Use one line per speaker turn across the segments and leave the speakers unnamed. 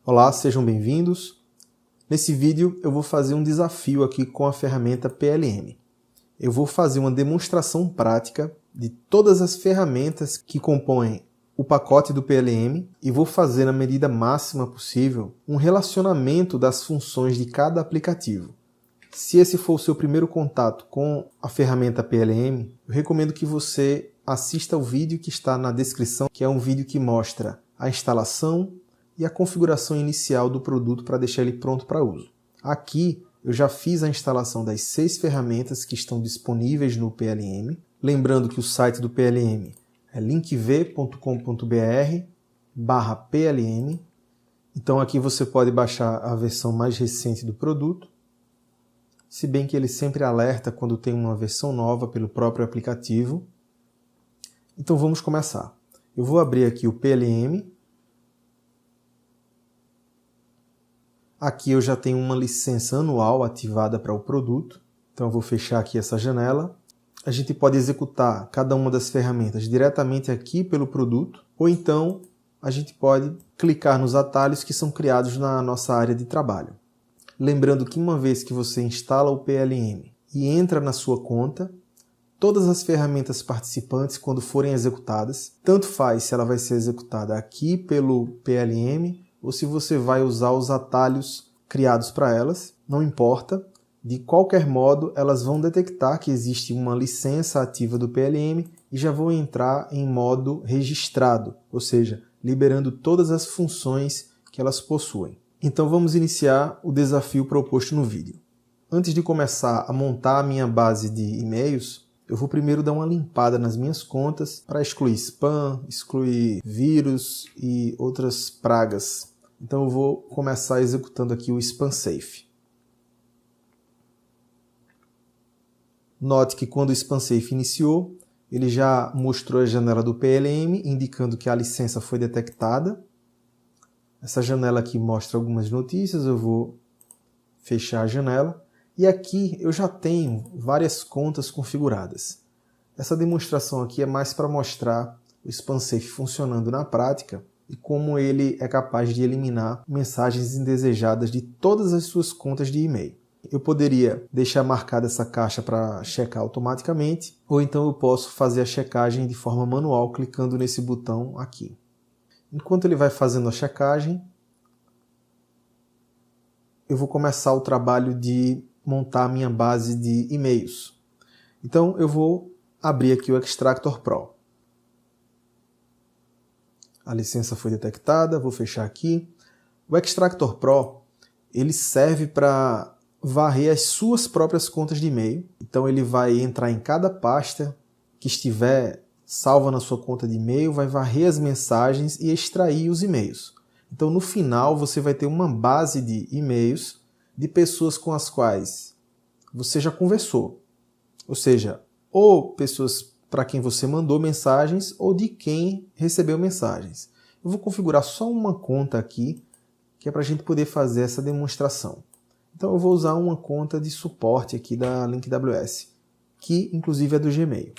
Olá, sejam bem-vindos. Nesse vídeo eu vou fazer um desafio aqui com a ferramenta PLM. Eu vou fazer uma demonstração prática de todas as ferramentas que compõem o pacote do PLM e vou fazer na medida máxima possível um relacionamento das funções de cada aplicativo. Se esse for o seu primeiro contato com a ferramenta PLM, eu recomendo que você assista ao vídeo que está na descrição, que é um vídeo que mostra a instalação e a configuração inicial do produto para deixar ele pronto para uso. Aqui eu já fiz a instalação das 6 ferramentas que estão disponíveis no PLM. Lembrando que o site do PLM é linkv.com.br/PLM. Então aqui você pode baixar a versão mais recente do produto, se bem que ele sempre alerta quando tem uma versão nova pelo próprio aplicativo. Então vamos começar. Eu vou abrir aqui o PLM. Aqui eu já tenho uma licença anual ativada para o produto. Então eu vou fechar aqui essa janela. A gente pode executar cada uma das ferramentas diretamente aqui pelo produto, ou então a gente pode clicar nos atalhos que são criados na nossa área de trabalho. Lembrando que uma vez que você instala o PLM e entra na sua conta, todas as ferramentas participantes, quando forem executadas, tanto faz se ela vai ser executada aqui pelo PLM ou se você vai usar os atalhos criados para elas, não importa. De qualquer modo, elas vão detectar que existe uma licença ativa do PLM e já vão entrar em modo registrado, ou seja, liberando todas as funções que elas possuem. Então vamos iniciar o desafio proposto no vídeo. Antes de começar a montar a minha base de e-mails, eu vou primeiro dar uma limpada nas minhas contas para excluir spam, excluir vírus e outras pragas. Então eu vou começar executando aqui o Spam Safe. Note que quando o Spam Safe iniciou, ele já mostrou a janela do PLM, indicando que a licença foi detectada. Essa janela aqui mostra algumas notícias, eu vou fechar a janela. E aqui eu já tenho várias contas configuradas. Essa demonstração aqui é mais para mostrar o Spam Safe funcionando na prática e como ele é capaz de eliminar mensagens indesejadas de todas as suas contas de e-mail. Eu poderia deixar marcada essa caixa para checar automaticamente, ou então eu posso fazer a checagem de forma manual clicando nesse botão aqui. Enquanto ele vai fazendo a checagem, eu vou começar o trabalho de montar a minha base de e-mails. Então eu vou abrir aqui o Extractor Pro. A licença foi detectada, vou fechar aqui. O Extractor Pro ele serve para varrer as suas próprias contas de e-mail. Então ele vai entrar em cada pasta que estiver salva na sua conta de e-mail, vai varrer as mensagens e extrair os e-mails. Então no final você vai ter uma base de e-mails de pessoas com as quais você já conversou. Ou seja, ou pessoas para quem você mandou mensagens ou de quem recebeu mensagens. Eu vou configurar só uma conta aqui, que é para a gente poder fazer essa demonstração. Então eu vou usar uma conta de suporte aqui da LinkWS, que inclusive é do Gmail.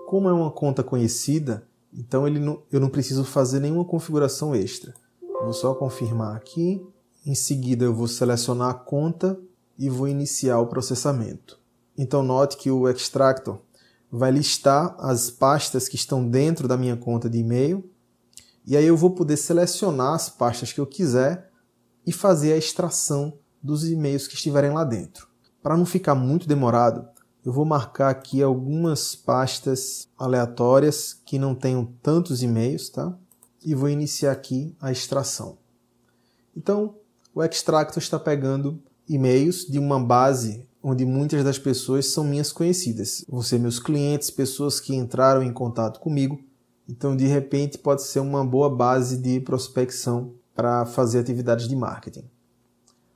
Como é uma conta conhecida, então eu não preciso fazer nenhuma configuração extra. Vou só confirmar aqui. Em seguida eu vou selecionar a conta e vou iniciar o processamento. Então note que o Extractor vai listar as pastas que estão dentro da minha conta de e-mail. E aí eu vou poder selecionar as pastas que eu quiser e fazer a extração dos e-mails que estiverem lá dentro. Para não ficar muito demorado, eu vou marcar aqui algumas pastas aleatórias que não tenham tantos e-mails, tá? E vou iniciar aqui a extração. Então, o Extractor está pegando e-mails de uma base onde muitas das pessoas são minhas conhecidas. Vão ser meus clientes, pessoas que entraram em contato comigo. Então, de repente, pode ser uma boa base de prospecção para fazer atividades de marketing.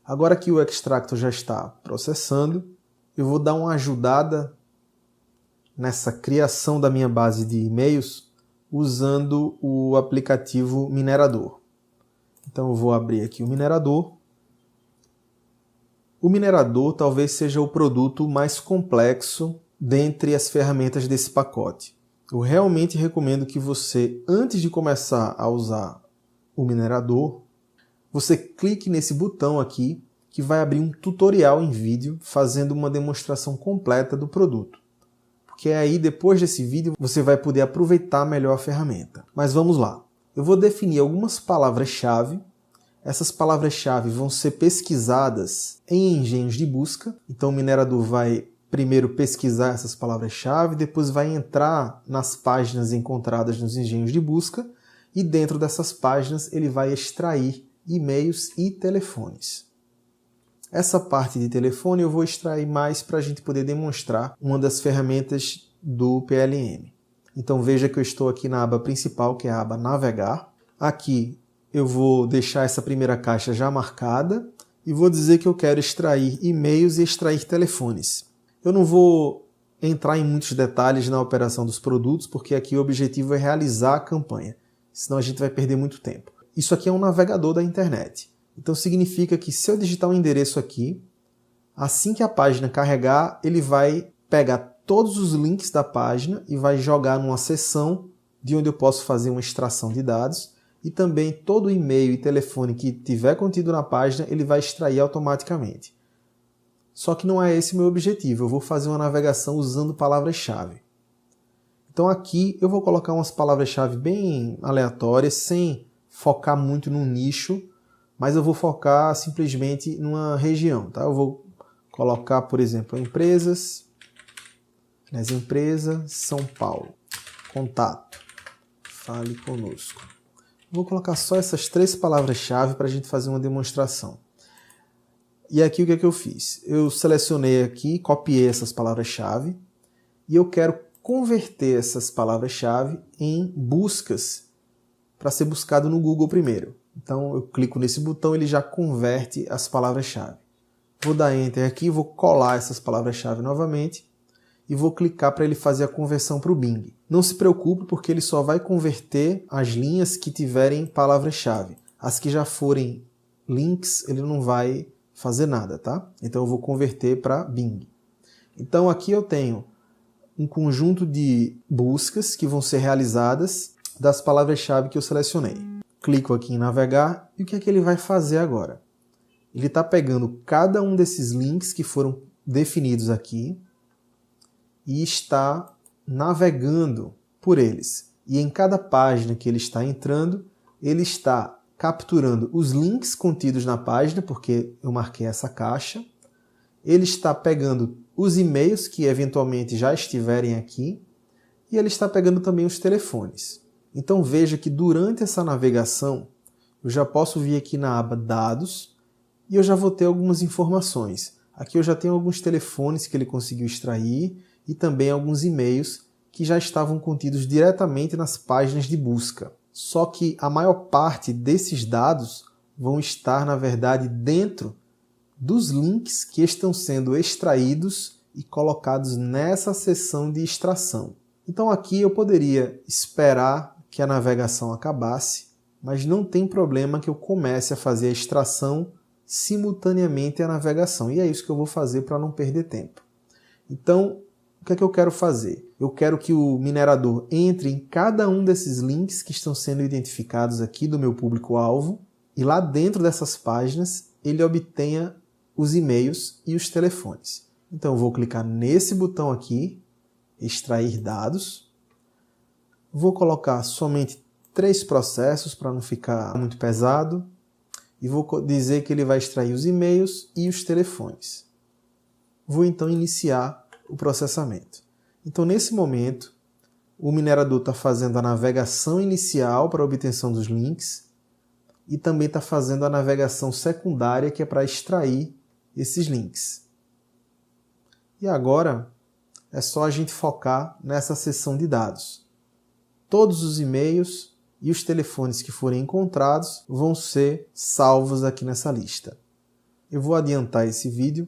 Agora que o Extractor já está processando, eu vou dar uma ajudada nessa criação da minha base de e-mails usando o aplicativo Minerador. Então eu vou abrir aqui o Minerador. O Minerador talvez seja o produto mais complexo dentre as ferramentas desse pacote. Eu realmente recomendo que você, antes de começar a usar o Minerador, você clique nesse botão aqui que vai abrir um tutorial em vídeo fazendo uma demonstração completa do produto. Porque aí depois desse vídeo você vai poder aproveitar melhor a ferramenta. Mas vamos lá. Eu vou definir algumas palavras-chave. Essas palavras-chave vão ser pesquisadas em engenhos de busca. Então o minerador vai primeiro pesquisar essas palavras-chave, depois vai entrar nas páginas encontradas nos engenhos de busca e dentro dessas páginas ele vai extrair e-mails e telefones. Essa parte de telefone eu vou extrair mais para a gente poder demonstrar uma das ferramentas do PLM. Então veja que eu estou aqui na aba principal, que é a aba Navegar. Aqui eu vou deixar essa primeira caixa já marcada e vou dizer que eu quero extrair e-mails e extrair telefones. Eu não vou entrar em muitos detalhes na operação dos produtos, porque aqui o objetivo é realizar a campanha, senão a gente vai perder muito tempo. Isso aqui é um navegador da internet. Então significa que se eu digitar um endereço aqui, assim que a página carregar, ele vai pegar todos os links da página e vai jogar numa seção de onde eu posso fazer uma extração de dados e também todo o e-mail e telefone que tiver contido na página, ele vai extrair automaticamente. Só que não é esse o meu objetivo, eu vou fazer uma navegação usando palavras-chave. Então aqui eu vou colocar umas palavras-chave bem aleatórias, sem focar muito no nicho, mas eu vou focar simplesmente numa região. Tá? Eu vou colocar, por exemplo, empresas, São Paulo, contato, fale conosco. Vou colocar só essas 3 palavras-chave para a gente fazer uma demonstração. E aqui o que é que eu fiz? Eu selecionei aqui, copiei essas palavras-chave e eu quero converter essas palavras-chave em buscas para ser buscado no Google primeiro. Então eu clico nesse botão, ele já converte as palavras-chave. Vou dar Enter aqui, vou colar essas palavras-chave novamente e vou clicar para ele fazer a conversão para o Bing. Não se preocupe porque ele só vai converter as linhas que tiverem palavras-chave. As que já forem links, ele não vai fazer nada, tá? Então eu vou converter para Bing. Então aqui eu tenho um conjunto de buscas que vão ser realizadas das palavras-chave que eu selecionei. Clico aqui em navegar e o que é que ele vai fazer agora? Ele está pegando cada um desses links que foram definidos aqui e está navegando por eles. E em cada página que ele está entrando, ele está capturando os links contidos na página, porque eu marquei essa caixa. Ele está pegando os e-mails que eventualmente já estiverem aqui e ele está pegando também os telefones. Então veja que durante essa navegação eu já posso vir aqui na aba Dados e eu já vou ter algumas informações. Aqui eu já tenho alguns telefones que ele conseguiu extrair e também alguns e-mails que já estavam contidos diretamente nas páginas de busca. Só que a maior parte desses dados vão estar, na verdade, dentro dos links que estão sendo extraídos e colocados nessa seção de extração. Então aqui eu poderia esperar que a navegação acabasse, mas não tem problema que eu comece a fazer a extração simultaneamente à navegação. E é isso que eu vou fazer para não perder tempo. Então, o que é que eu quero fazer? Eu quero que o minerador entre em cada um desses links que estão sendo identificados aqui do meu público-alvo e lá dentro dessas páginas ele obtenha os e-mails e os telefones. Então eu vou clicar nesse botão aqui, extrair dados. Vou colocar somente 3 processos para não ficar muito pesado. E vou dizer que ele vai extrair os e-mails e os telefones. Vou então iniciar o processamento. Então nesse momento, o minerador está fazendo a navegação inicial para a obtenção dos links e também está fazendo a navegação secundária, que é para extrair esses links. E agora é só a gente focar nessa seção de dados. Todos os e-mails e os telefones que forem encontrados vão ser salvos aqui nessa lista. Eu vou adiantar esse vídeo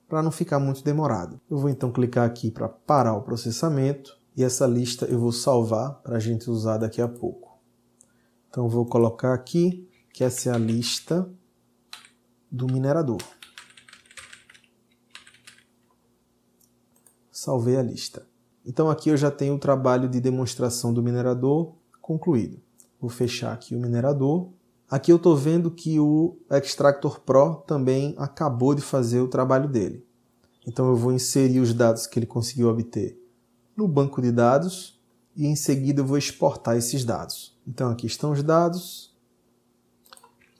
para não ficar muito demorado. Eu vou então clicar aqui para parar o processamento e essa lista eu vou salvar para a gente usar daqui a pouco. Então eu vou colocar aqui que essa é a lista do minerador. Salvei a lista. Então aqui eu já tenho o trabalho de demonstração do minerador concluído. Vou fechar aqui o minerador Aqui eu estou vendo que o Extractor Pro também acabou de fazer o trabalho dele. Então eu vou inserir os dados que ele conseguiu obter no banco de dados e em seguida eu vou exportar esses dados. Então aqui estão os dados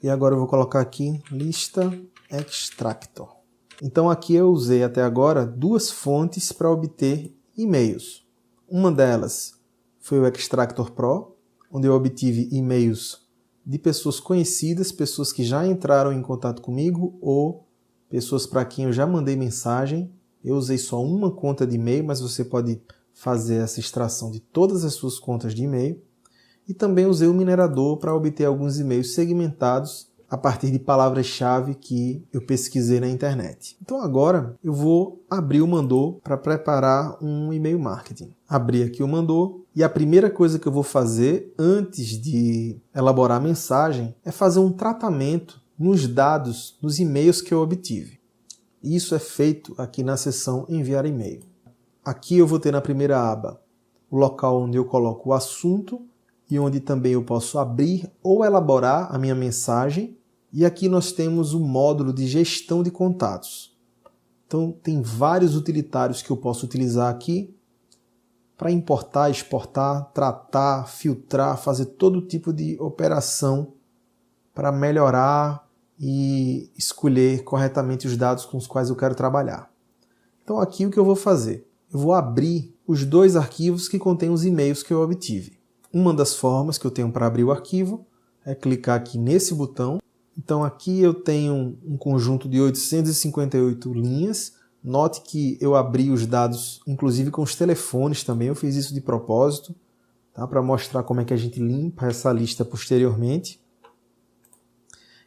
e agora eu vou colocar aqui lista Extractor. Então aqui eu usei até agora duas fontes para obter e-mails. Uma delas foi o Extractor Pro, onde eu obtive e-mails de pessoas conhecidas, pessoas que já entraram em contato comigo ou pessoas para quem eu já mandei mensagem. Eu usei só uma conta de e-mail, mas você pode fazer essa extração de todas as suas contas de e-mail. E também usei o minerador para obter alguns e-mails segmentados a partir de palavras-chave que eu pesquisei na internet. Então agora eu vou abrir o Mandou para preparar um e-mail marketing. Abri aqui o Mandou e a primeira coisa que eu vou fazer antes de elaborar a mensagem é fazer um tratamento nos dados, nos e-mails que eu obtive. Isso é feito aqui na seção Enviar e-mail. Aqui eu vou ter na primeira aba o local onde eu coloco o assunto e onde também eu posso abrir ou elaborar a minha mensagem. E aqui nós temos o módulo de gestão de contatos. Então tem vários utilitários que eu posso utilizar aqui para importar, exportar, tratar, filtrar, fazer todo tipo de operação para melhorar e escolher corretamente os dados com os quais eu quero trabalhar. Então aqui o que eu vou fazer? Eu vou abrir os dois arquivos que contêm os e-mails que eu obtive. Uma das formas que eu tenho para abrir o arquivo é clicar aqui nesse botão. Então aqui eu tenho um conjunto de 858 linhas. Note que eu abri os dados, inclusive com os telefones também. Eu fiz isso de propósito, tá? Para mostrar como é que a gente limpa essa lista posteriormente.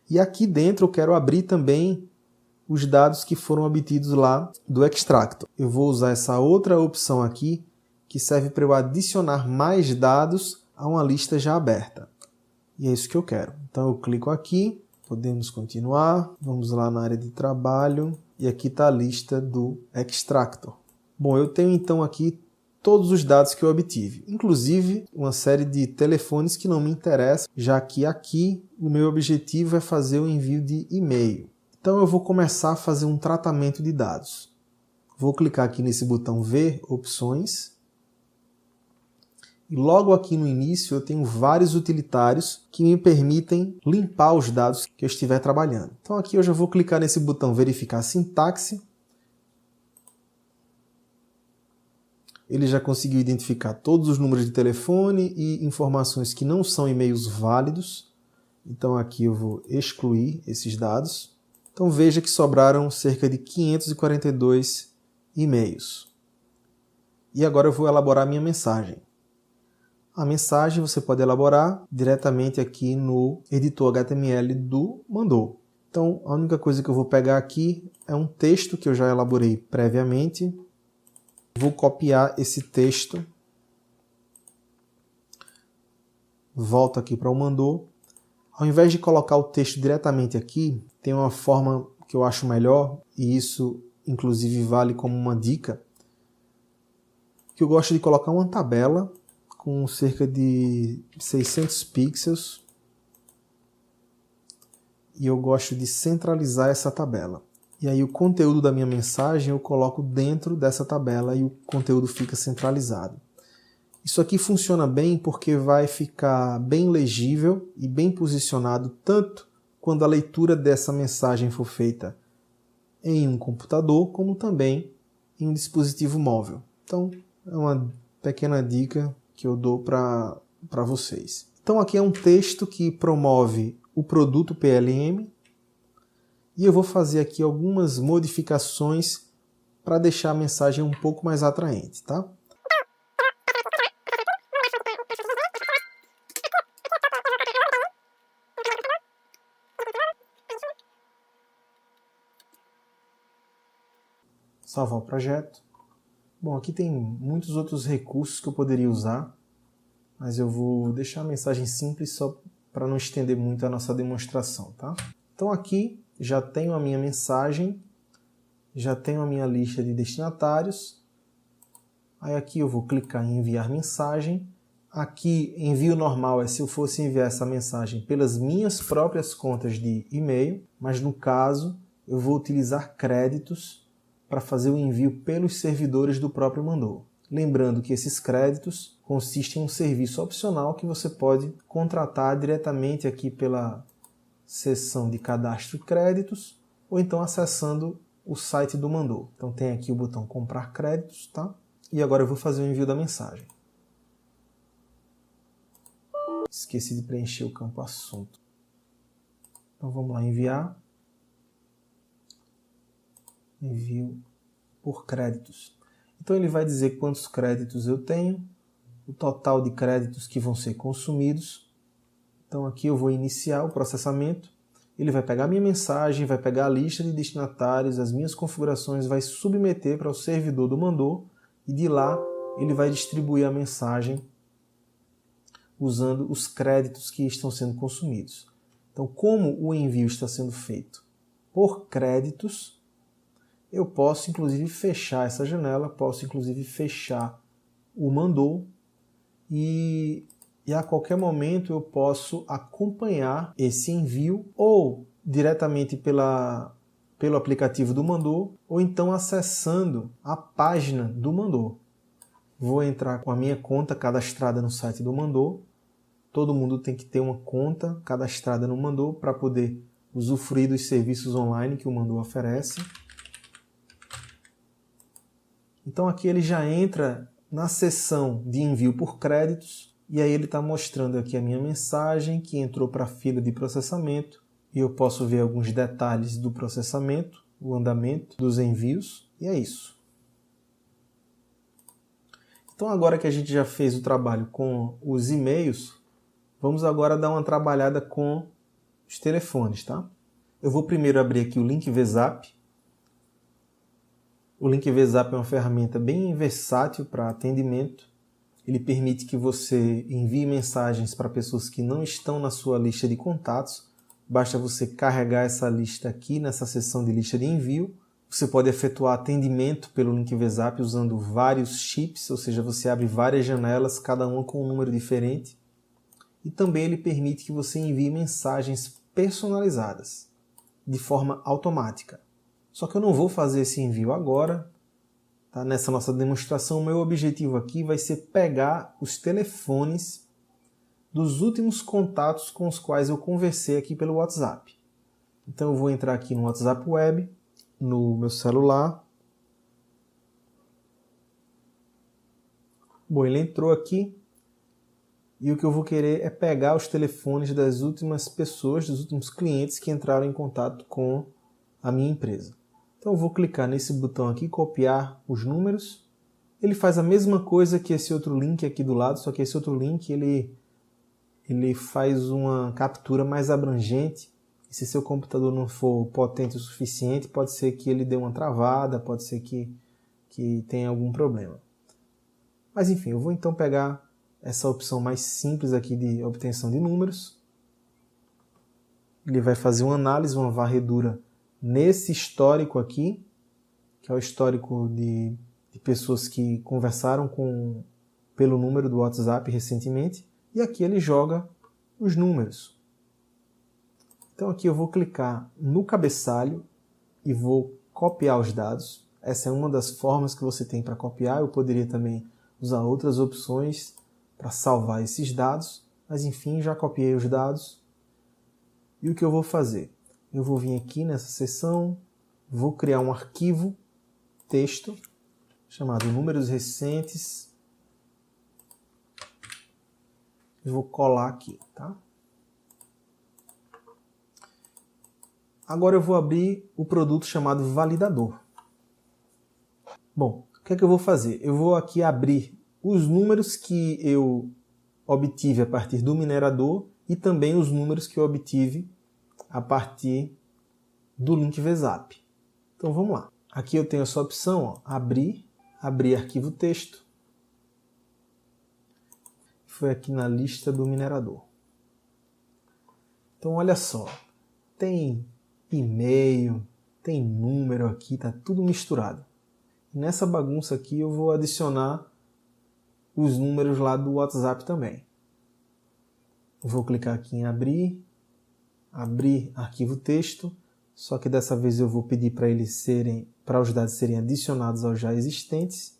E aqui dentro eu quero abrir também os dados que foram obtidos lá do Extractor. Eu vou usar essa outra opção aqui, que serve para eu adicionar mais dados a uma lista já aberta. E é isso que eu quero. Então eu clico aqui. Podemos continuar, vamos lá na área de trabalho e aqui está a lista do Extractor. Bom, eu tenho então aqui todos os dados que eu obtive, inclusive uma série de telefones que não me interessam, já que aqui o meu objetivo é fazer o envio de e-mail. Então eu vou começar a fazer um tratamento de dados. Vou clicar aqui nesse botão Ver Opções. E logo aqui no início eu tenho vários utilitários que me permitem limpar os dados que eu estiver trabalhando. Então aqui eu já vou clicar nesse botão Verificar a sintaxe. Ele já conseguiu identificar todos os números de telefone e informações que não são e-mails válidos. Então aqui eu vou excluir esses dados. Então veja que sobraram cerca de 542 e-mails. E agora eu vou elaborar minha mensagem. A mensagem você pode elaborar diretamente aqui no editor HTML do Mandou. Então, a única coisa que eu vou pegar aqui é um texto que eu já elaborei previamente. Vou copiar esse texto. Volto aqui para o Mandou. Ao invés de colocar o texto diretamente aqui, tem uma forma que eu acho melhor, e isso inclusive vale como uma dica, que eu gosto de colocar uma tabela com cerca de 600 pixels e eu gosto de centralizar essa tabela. E aí o conteúdo da minha mensagem eu coloco dentro dessa tabela e o conteúdo fica centralizado. Isso aqui funciona bem porque vai ficar bem legível e bem posicionado tanto quando a leitura dessa mensagem for feita em um computador como também em um dispositivo móvel. Então é uma pequena dica que eu dou para vocês. Então aqui é um texto que promove o produto PLM e eu vou fazer aqui algumas modificações para deixar a mensagem um pouco mais atraente, tá? Salvar o projeto. Bom, aqui tem muitos outros recursos que eu poderia usar, mas eu vou deixar a mensagem simples só para não estender muito a nossa demonstração, tá? Então aqui já tenho a minha mensagem, já tenho a minha lista de destinatários. Aí aqui eu vou clicar em enviar mensagem. Aqui, envio normal é se eu fosse enviar essa mensagem pelas minhas próprias contas de e-mail, mas no caso eu vou utilizar créditos para fazer o envio pelos servidores do próprio Mandou. Lembrando que esses créditos consistem em um serviço opcional que você pode contratar diretamente aqui pela seção de cadastro e créditos, ou então acessando o site do Mandou. Então tem aqui o botão comprar créditos, tá? E agora eu vou fazer o envio da mensagem. Esqueci de preencher o campo assunto. Então vamos lá, enviar. Envio por créditos. Então ele vai dizer quantos créditos eu tenho, o total de créditos que vão ser consumidos. Então aqui eu vou iniciar o processamento. Ele vai pegar a minha mensagem, vai pegar a lista de destinatários, as minhas configurações, vai submeter para o servidor do Mandou e de lá ele vai distribuir a mensagem usando os créditos que estão sendo consumidos. Então, como o envio está sendo feito por créditos, eu posso inclusive fechar essa janela, posso inclusive fechar o Mandou e a qualquer momento eu posso acompanhar esse envio ou diretamente pelo aplicativo do Mandou ou então acessando a página do Mandou. Vou entrar com a minha conta cadastrada no site do Mandou. Todo mundo tem que ter uma conta cadastrada no Mandou para poder usufruir dos serviços online que o Mandou oferece. Então aqui ele já entra na seção de envio por créditos e aí ele está mostrando aqui a minha mensagem que entrou para a fila de processamento e eu posso ver alguns detalhes do processamento, o andamento dos envios e é isso. Então agora que a gente já fez o trabalho com os e-mails, vamos agora dar uma trabalhada com os telefones, tá? Eu vou primeiro abrir aqui o Link VZap. O Link VZap é uma ferramenta bem versátil para atendimento. Ele permite que você envie mensagens para pessoas que não estão na sua lista de contatos. Basta você carregar essa lista aqui nessa seção de lista de envio. Você pode efetuar atendimento pelo Link VZap usando vários chips, ou seja, você abre várias janelas, cada uma com um número diferente. E também ele permite que você envie mensagens personalizadas, de forma automática. Só que eu não vou fazer esse envio agora. Tá? Nessa nossa demonstração, o meu objetivo aqui vai ser pegar os telefones dos últimos contatos com os quais eu conversei aqui pelo WhatsApp. Então eu vou entrar aqui no WhatsApp Web, no meu celular. Bom, ele entrou aqui. E o que eu vou querer é pegar os telefones das últimas pessoas, dos últimos clientes que entraram em contato com a minha empresa. Então eu vou clicar nesse botão aqui, copiar os números. Ele faz a mesma coisa que esse outro link aqui do lado, só que esse outro link ele faz uma captura mais abrangente. E se seu computador não for potente o suficiente, pode ser que ele dê uma travada, pode ser que tenha algum problema. Mas enfim, eu vou então pegar essa opção mais simples aqui de obtenção de números. Ele vai fazer uma análise, uma varredura nesse histórico aqui, que é o histórico de pessoas que conversaram pelo número do WhatsApp recentemente, e aqui ele joga os números. Então aqui eu vou clicar no cabeçalho e vou copiar os dados. Essa é uma das formas que você tem para copiar. Eu poderia também usar outras opções para salvar esses dados, mas enfim, já copiei os dados. E o que eu vou fazer? Eu vou vir aqui nessa seção, vou criar um arquivo texto chamado números recentes. Eu vou colar aqui, tá? Agora eu vou abrir o produto chamado validador. Bom, o que é que eu vou fazer? Eu vou aqui abrir os números que eu obtive a partir do minerador e também os números que eu obtive a partir do Link VZap. Então vamos lá. Aqui eu tenho essa opção, ó, abrir arquivo texto. Foi aqui na lista do minerador. Então olha só, tem e-mail, tem número aqui, tá tudo misturado. E nessa bagunça aqui eu vou adicionar os números lá do WhatsApp também. Vou clicar aqui em abrir arquivo texto, só que dessa vez eu vou pedir para os dados serem adicionados aos já existentes.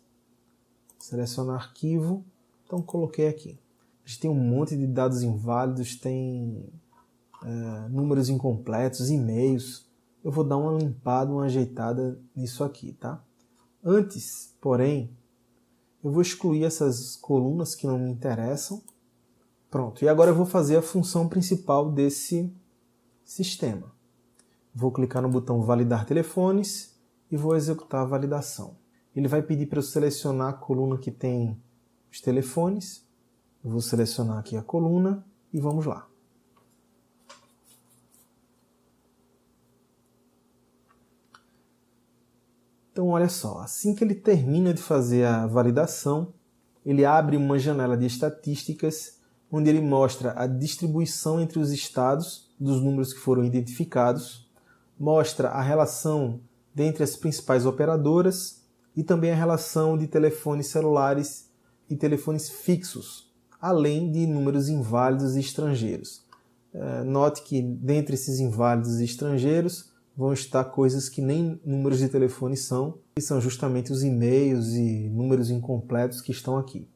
Selecionar arquivo, então coloquei aqui. A gente tem um monte de dados inválidos, tem números incompletos, e-mails. Eu vou dar uma limpada, uma ajeitada nisso aqui, tá? Antes, porém, eu vou excluir essas colunas que não me interessam. Pronto, e agora eu vou fazer a função principal desse sistema. Vou clicar no botão validar telefones e vou executar a validação. Ele vai pedir para eu selecionar a coluna que tem os telefones. Eu vou selecionar aqui a coluna e vamos lá. Então olha só, assim que ele termina de fazer a validação, ele abre uma janela de estatísticas onde ele mostra a distribuição entre os estados dos números que foram identificados, mostra a relação dentre as principais operadoras e também a relação de telefones celulares e telefones fixos, além de números inválidos e estrangeiros. Note que dentre esses inválidos e estrangeiros vão estar coisas que nem números de telefone são, que são justamente os e-mails e números incompletos que estão aqui.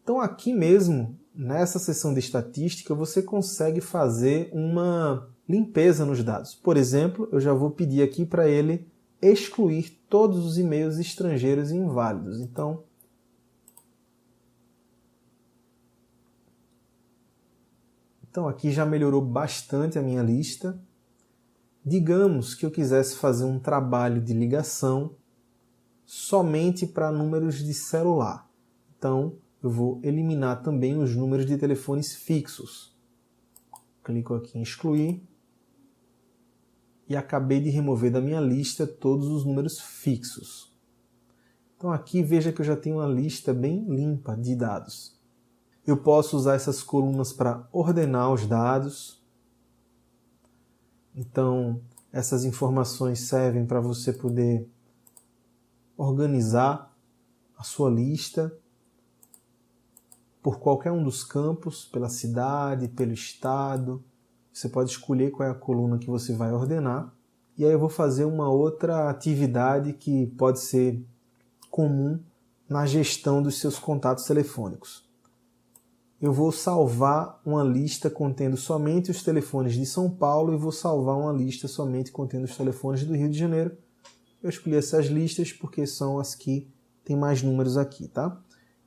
Então aqui mesmo, nessa seção de estatística, você consegue fazer uma limpeza nos dados. Por exemplo, eu já vou pedir aqui para ele excluir todos os e-mails estrangeiros e inválidos. Então aqui já melhorou bastante a minha lista. Digamos que eu quisesse fazer um trabalho de ligação somente para números de celular. Então eu vou eliminar também os números de telefones fixos. Clico aqui em excluir e acabei de remover da minha lista todos os números fixos. Então aqui veja que eu já tenho uma lista bem limpa de dados. Eu posso usar essas colunas para ordenar os dados. Então essas informações servem para você poder organizar a sua lista por qualquer um dos campos, pela cidade, pelo estado. Você pode escolher qual é a coluna que você vai ordenar. E aí eu vou fazer uma outra atividade que pode ser comum na gestão dos seus contatos telefônicos. Eu vou salvar uma lista contendo somente os telefones de São Paulo e vou salvar uma lista somente contendo os telefones do Rio de Janeiro. Eu escolhi essas listas porque são as que tem mais números aqui, tá?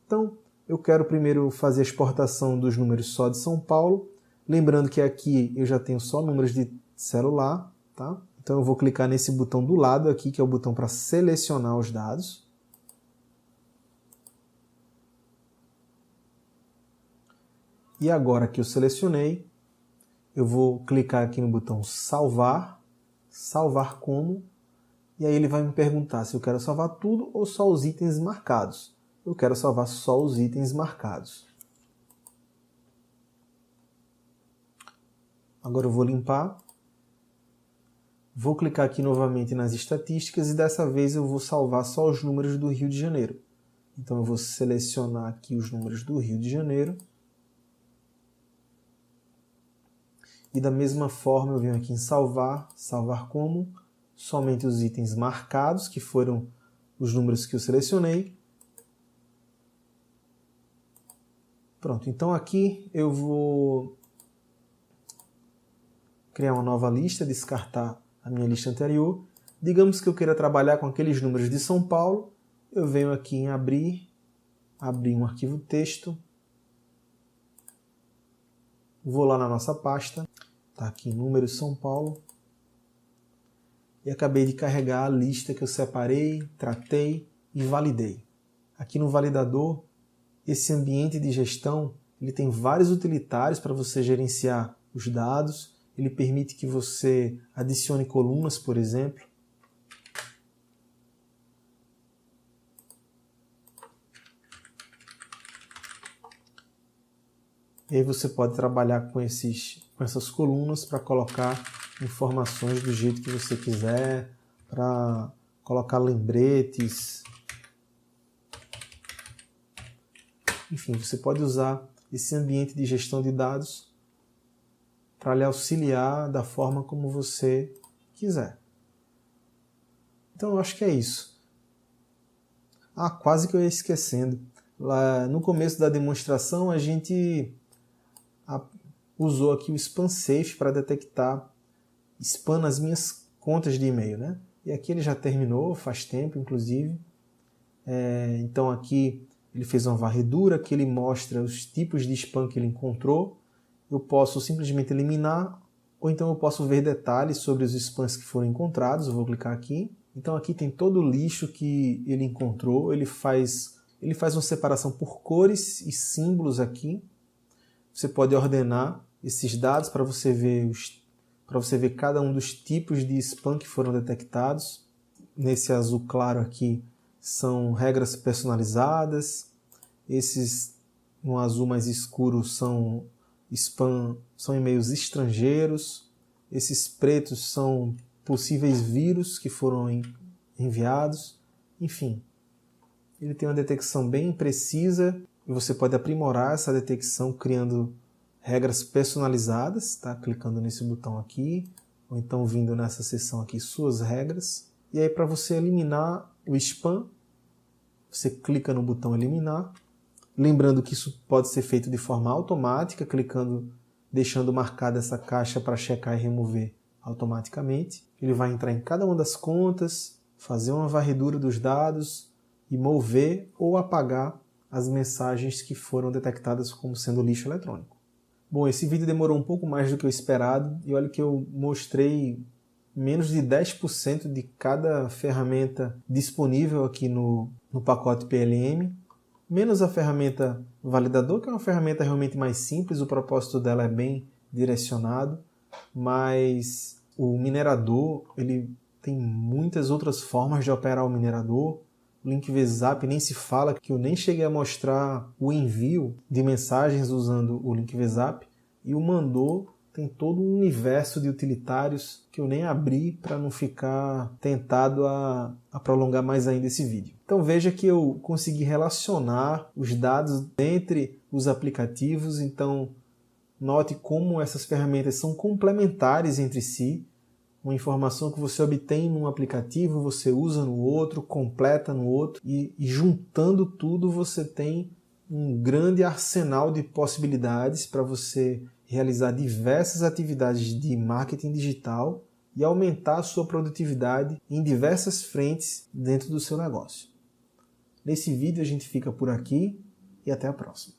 Então, eu quero primeiro fazer a exportação dos números só de São Paulo. Lembrando que aqui eu já tenho só números de celular, tá? Então eu vou clicar nesse botão do lado aqui, que é o botão para selecionar os dados. E agora que eu selecionei, eu vou clicar aqui no botão salvar, salvar como, e aí ele vai me perguntar se eu quero salvar tudo ou só os itens marcados. Eu quero salvar só os itens marcados. Agora eu vou limpar. Vou clicar aqui novamente nas estatísticas e dessa vez eu vou salvar só os números do Rio de Janeiro. Então eu vou selecionar aqui os números do Rio de Janeiro. E da mesma forma eu venho aqui em salvar, salvar como, somente os itens marcados, que foram os números que eu selecionei. Pronto, então aqui eu vou criar uma nova lista, descartar a minha lista anterior. Digamos que eu queira trabalhar com aqueles números de São Paulo. Eu venho aqui em abrir um arquivo texto. Vou lá na nossa pasta. Está aqui números São Paulo. E acabei de carregar a lista que eu separei, tratei e validei. Aqui no validador, esse ambiente de gestão, ele tem vários utilitários para você gerenciar os dados. Ele permite que você adicione colunas, por exemplo. E aí você pode trabalhar com essas colunas para colocar informações do jeito que você quiser, para colocar lembretes. Enfim, você pode usar esse ambiente de gestão de dados para lhe auxiliar da forma como você quiser. Então eu acho que é isso. Quase que eu ia esquecendo. Lá no começo da demonstração a gente usou aqui o Spam Safe para detectar spam nas minhas contas de e-mail, né? E aqui ele já terminou, faz tempo inclusive. Então aqui ele fez uma varredura que ele mostra os tipos de spam que ele encontrou. Eu posso simplesmente eliminar, ou então eu posso ver detalhes sobre os spams que foram encontrados. Eu vou clicar aqui. Então aqui tem todo o lixo que ele encontrou. Ele faz uma separação por cores e símbolos aqui. Você pode ordenar esses dados para você ver cada um dos tipos de spam que foram detectados. Nesse azul claro aqui são regras personalizadas. Esses no azul mais escuro são spam, são e-mails estrangeiros. Esses pretos são possíveis vírus que foram enviados. Enfim, ele tem uma detecção bem precisa e você pode aprimorar essa detecção criando regras personalizadas, tá? Clicando nesse botão aqui, ou então vindo nessa seção aqui, suas regras. E aí para você eliminar o spam, você clica no botão eliminar. Lembrando que isso pode ser feito de forma automática, clicando, deixando marcada essa caixa para checar e remover automaticamente. Ele vai entrar em cada uma das contas, fazer uma varredura dos dados e mover ou apagar as mensagens que foram detectadas como sendo lixo eletrônico. Bom, esse vídeo demorou um pouco mais do que o esperado e olha que eu mostrei menos de 10% de cada ferramenta disponível aqui no pacote PLM, menos a ferramenta validador, que é uma ferramenta realmente mais simples, o propósito dela é bem direcionado, mas o minerador, ele tem muitas outras formas de operar o minerador. O Link VZAP nem se fala, que eu nem cheguei a mostrar o envio de mensagens usando o Link VZAP, e o Mandou tem todo um universo de utilitários que eu nem abri para não ficar tentado a prolongar mais ainda esse vídeo. Então veja que eu consegui relacionar os dados entre os aplicativos, então note como essas ferramentas são complementares entre si. Uma informação que você obtém num aplicativo, você usa no outro, completa no outro, e juntando tudo você tem um grande arsenal de possibilidades para você realizar diversas atividades de marketing digital e aumentar a sua produtividade em diversas frentes dentro do seu negócio. Nesse vídeo a gente fica por aqui e até a próxima.